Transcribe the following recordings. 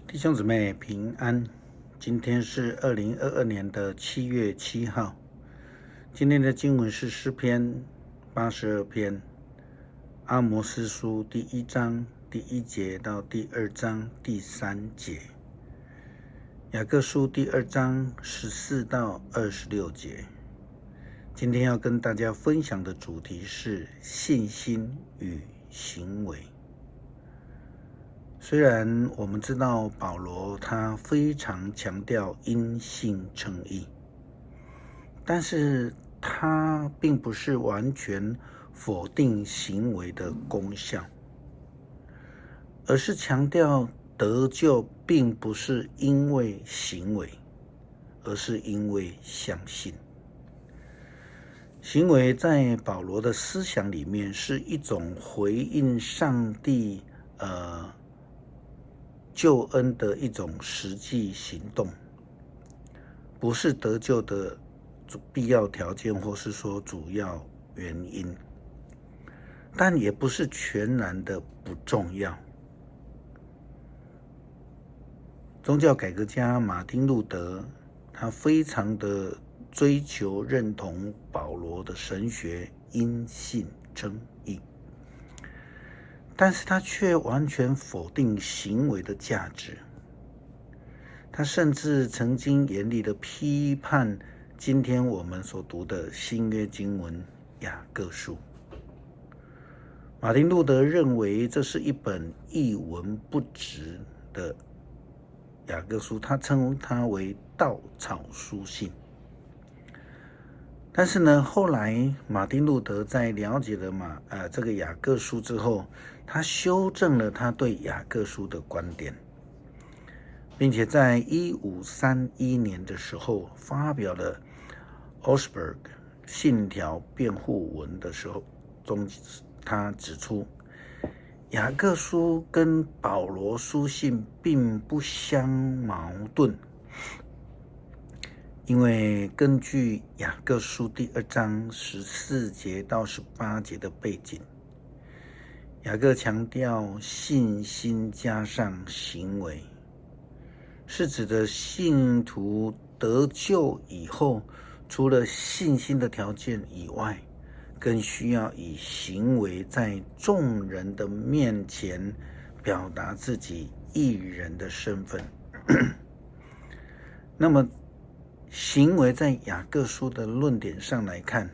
弟兄姊妹平安，今天是2022年的7月7号。今天的经文是诗篇82篇，阿摩司书第1章第1节到第2章第3节，雅各书第2章14到26节。今天要跟大家分享的主题是信心与行为。虽然我们知道保罗他非常强调因信称义，但是他并不是完全否定行为的功效，而是强调得救并不是因为行为，而是因为相信。行为在保罗的思想里面是一种回应上帝救恩的一种实际行动，不是得救的必要条件，或是说主要原因，但也不是全然的不重要。宗教改革家马丁路德，他非常的追求认同保罗的神学因信称义，但是他却完全否定行为的价值。他甚至曾经严厉的批判今天我们所读的新约经文雅各书。马丁路德认为这是一本一文不值的雅各书，他称它为稻草书信。但是呢，后来马丁路德在了解了这个雅各书之后，他修正了他对雅各书的观点，并且在1531年的时候发表了 Augsburg 信条辩护文的时候中，他指出雅各书跟保罗书信并不相矛盾，因为根据雅各书第2章14节到18节的背景，雅各强调信心加上行为，是指的信徒得救以后，除了信心的条件以外，更需要以行为在众人的面前表达自己义人的身份。那么行为在雅各书的论点上来看，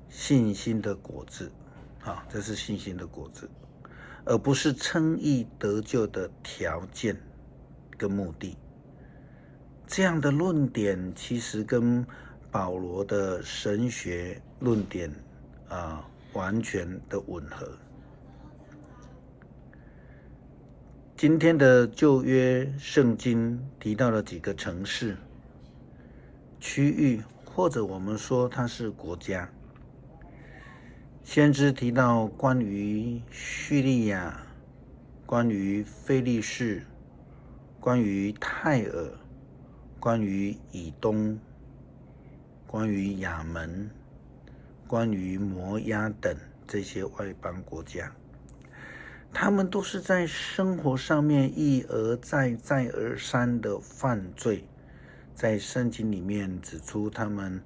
信心的果子，这是信心的果子，而不是称义得救的条件跟目的。这样的论点其实跟保罗的神学论点完全的吻合。今天的旧约圣经提到了几个城市、区域，或者我们说它是国家。先知提到关于叙利亚、关于非利士、关于泰尔、关于以东、关于亚门、关于摩押等这些外邦国家，他们都是在生活上面一而再再而三的犯罪，在圣经里面指出他们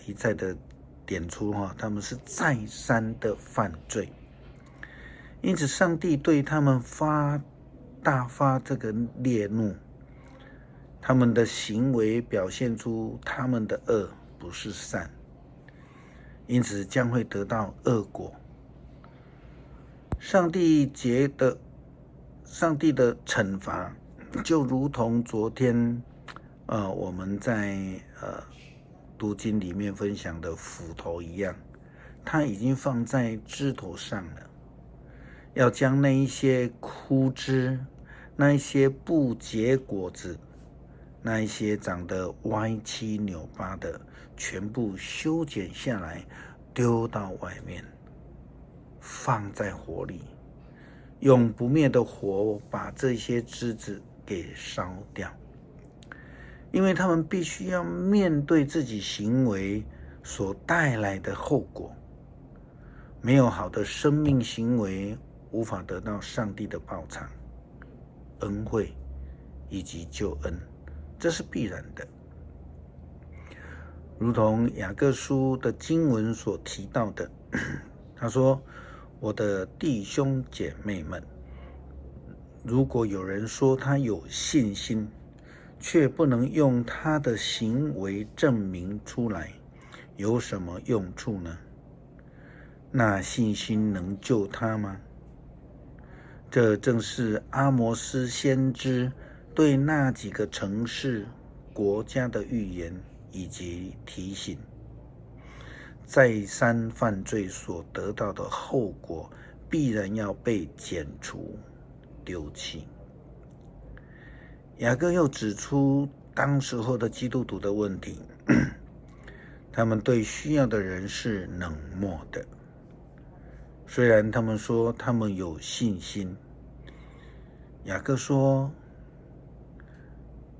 一再的点出他们是再三的犯罪，因此上帝对他们大发这个烈怒，他们的行为表现出他们的恶不是善，因此将会得到恶果。上帝的惩罚就如同昨天我们在读经里面分享的斧头一样，它已经放在枝头上了，要将那一些枯枝、那一些不结果子、那一些长得歪七扭八的，全部修剪下来，丢到外面，放在火里，用不灭的火把这些枝子给烧掉。因为他们必须要面对自己行为所带来的后果，没有好的生命行为，无法得到上帝的报偿。恩惠以及救恩，这是必然的。如同雅各书的经文所提到的，他说：我的弟兄姐妹们，如果有人说他有信心，却不能用他的行为证明出来，有什么用处呢？那信心能救他吗？这正是阿摩斯先知对那几个城市国家的预言以及提醒。再三犯罪所得到的后果，必然要被剪除丢弃。雅各又指出当时候的基督徒的问题，他们对需要的人是冷漠的。虽然他们说他们有信心，雅各说：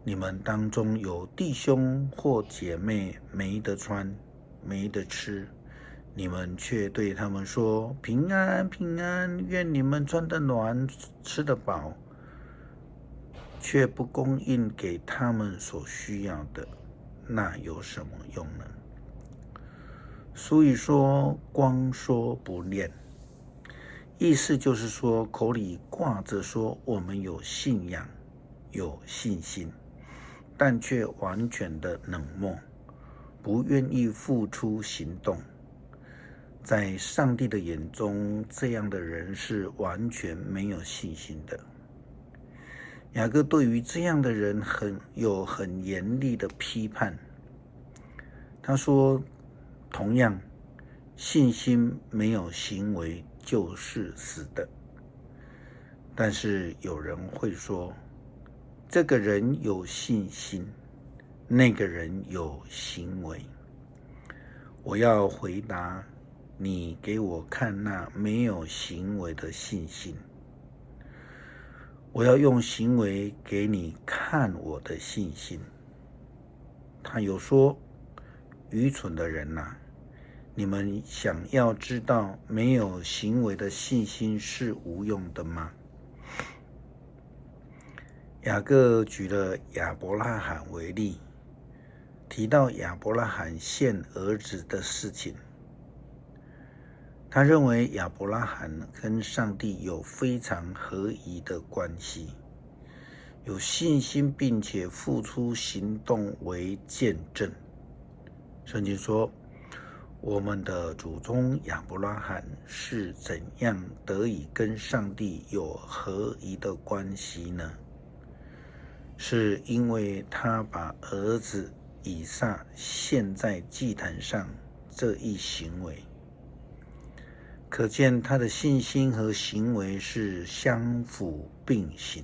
你们当中有弟兄或姐妹没得穿，没得吃，你们却对他们说：平安平安，愿你们穿得暖，吃得饱，却不供应给他们所需要的，那有什么用呢？所以说，光说不练，意思就是说，口里挂着说我们有信仰、有信心，但却完全的冷漠，不愿意付出行动。在上帝的眼中，这样的人是完全没有信心的。雅各对于这样的人有很严厉的批判。他说，同样，信心没有行为就是死的。但是有人会说，这个人有信心，那个人有行为。我要回答，你给我看那没有行为的信心。我要用行为给你看我的信心。他有说，愚蠢的人啊，你们想要知道没有行为的信心是无用的吗？雅各举了亚伯拉罕为例，提到亚伯拉罕献儿子的事情。他认为亚伯拉罕跟上帝有非常合宜的关系，有信心并且付出行动为见证。圣经说，我们的祖宗亚伯拉罕是怎样得以跟上帝有合宜的关系呢？是因为他把儿子以撒献在祭坛上这一行为。可见他的信心和行为是相辅并行，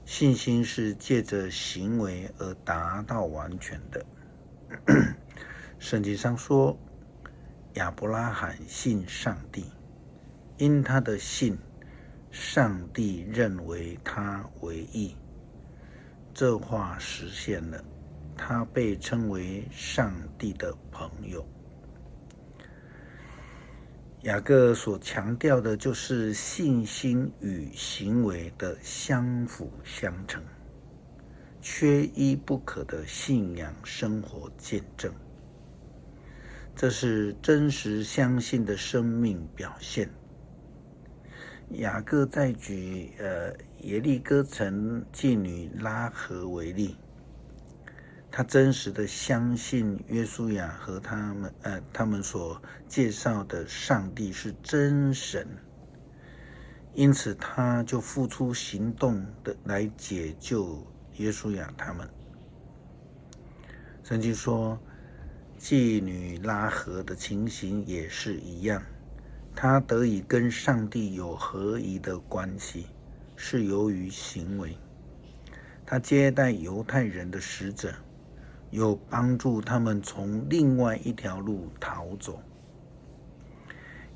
信心是借着行为而达到完全的。圣经上说，亚伯拉罕信上帝，因他的信，上帝认为他为义。这话实现了，他被称为上帝的朋友。雅各所强调的就是信心与行为的相辅相成，缺一不可的信仰生活见证。这是真实相信的生命表现。雅各再举耶利哥城妓女拉合为例，他真实的相信约书亚和他们所介绍的上帝是真神，因此他就付出行动的来解救约书亚他们。圣经说，妓女拉合的情形也是一样，她得以跟上帝有合宜的关系，是由于行为。她接待犹太人的使者，又帮助他们从另外一条路逃走。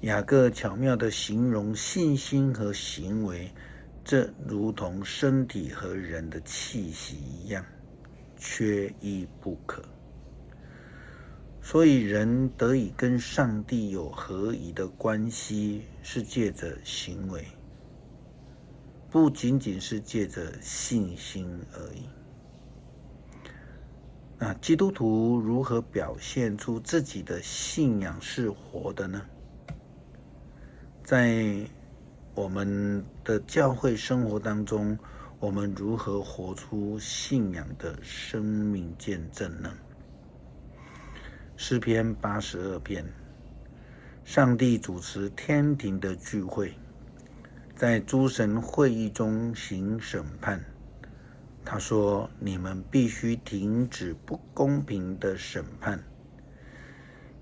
雅各巧妙地形容信心和行为，这如同身体和人的气息一样，缺一不可。所以人得以跟上帝有合宜的关系，是借着行为，不仅仅是借着信心而已。那基督徒如何表现出自己的信仰是活的呢？在我们的教会生活当中，我们如何活出信仰的生命见证呢？诗篇82篇，上帝主持天庭的聚会，在诸神会议中行审判。他说：你们必须停止不公平的审判，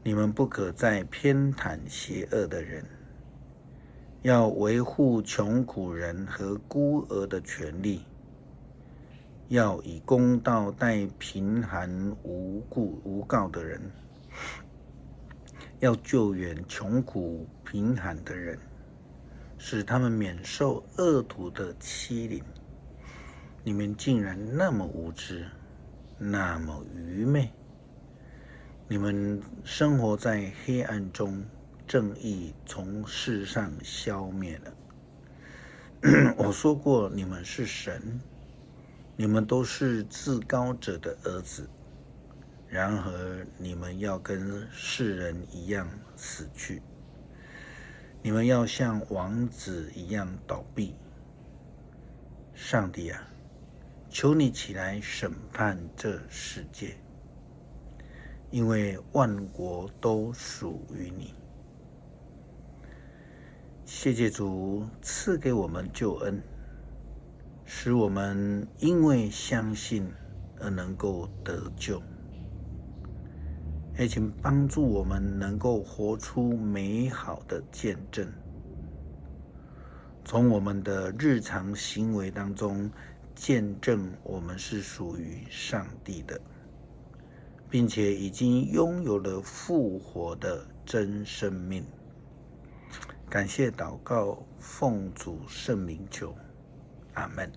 你们不可再偏袒邪恶的人，要维护穷苦人和孤儿的权利，要以公道待贫寒无告的人，要救援穷苦贫寒的人，使他们免受恶徒的欺凌。你们竟然那么无知，那么愚昧！你们生活在黑暗中，正义从世上消灭了。我说过，你们是神，你们都是至高者的儿子。然而，你们要跟世人一样死去，你们要像王子一样倒闭。上帝啊，求你起来审判这世界，因为万国都属于你。谢谢主赐给我们救恩，使我们因为相信而能够得救。也请帮助我们能够活出美好的见证，从我们的日常行为当中见证我们是属于上帝的，并且已经拥有了复活的真生命。感谢祷告，奉主圣名求，阿们。